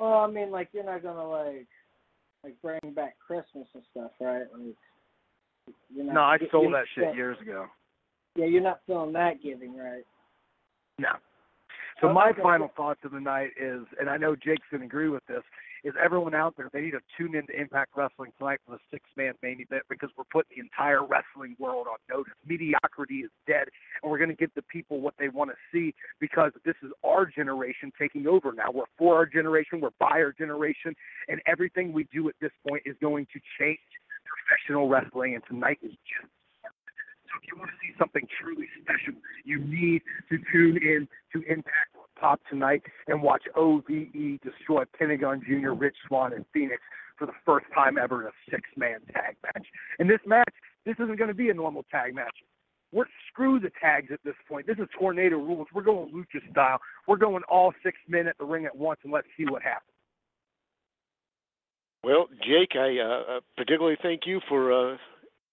Well, I mean, like, you're not going to, like bring back Christmas and stuff, right? Like, No, I sold that shit years ago. Yeah, you're not feeling that giving, right? No. So my final thoughts of the night is, and I know Jake's going to agree with this, is everyone out there, they need to tune into Impact Wrestling tonight for the six-man main event because we're putting the entire wrestling world on notice. Mediocrity is dead, and we're going to give the people what they want to see because this is our generation taking over now. We're for our generation, we're by our generation, and everything we do at this point is going to change professional wrestling, and tonight is just so if you want to see something truly special, you need to tune in to Impact Pop tonight and watch OVE destroy Pentagon Jr., Rich Swann, and Phoenix for the first time ever in a six-man tag match. And this match, this isn't going to be a normal tag match. Screw the tags at this point. This is Tornado rules. We're going lucha style. We're going all 6 men at the ring at once, and let's see what happens. Well, Jake, I particularly thank you for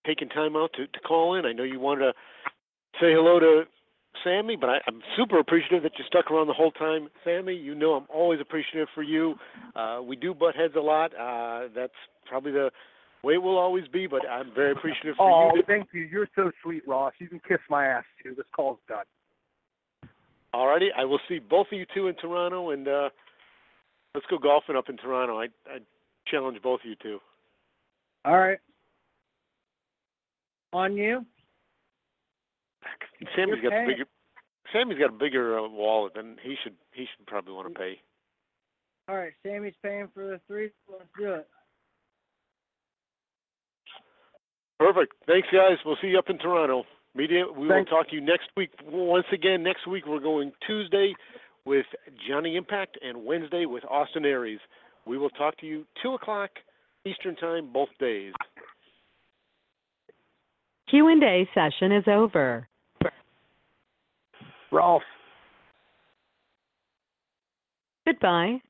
taking time out to call in. I know you wanted to say hello to Sami, but I'm super appreciative that you stuck around the whole time. Sami, you know I'm always appreciative for you. We do butt heads a lot. That's probably the way it will always be, but I'm very appreciative for you. Oh, thank you. You're so sweet, Ross. You can kiss my ass, too. This call's done. All righty. I will see both of you two in Toronto, and let's go golfing up in Toronto. I challenge both of you two. All right. On you. Sammy's got a bigger wallet than he should probably want to pay. All right, Sammy's paying for the 3. Let's do it. Perfect. Thanks, guys. We'll see you up in Toronto. Media, we will talk to you next week. Once again, next week we're going Tuesday with Johnny Impact and Wednesday with Austin Aries. We will talk to you 2 o'clock Eastern Time both days. Q&A session is over. Rolf. Goodbye.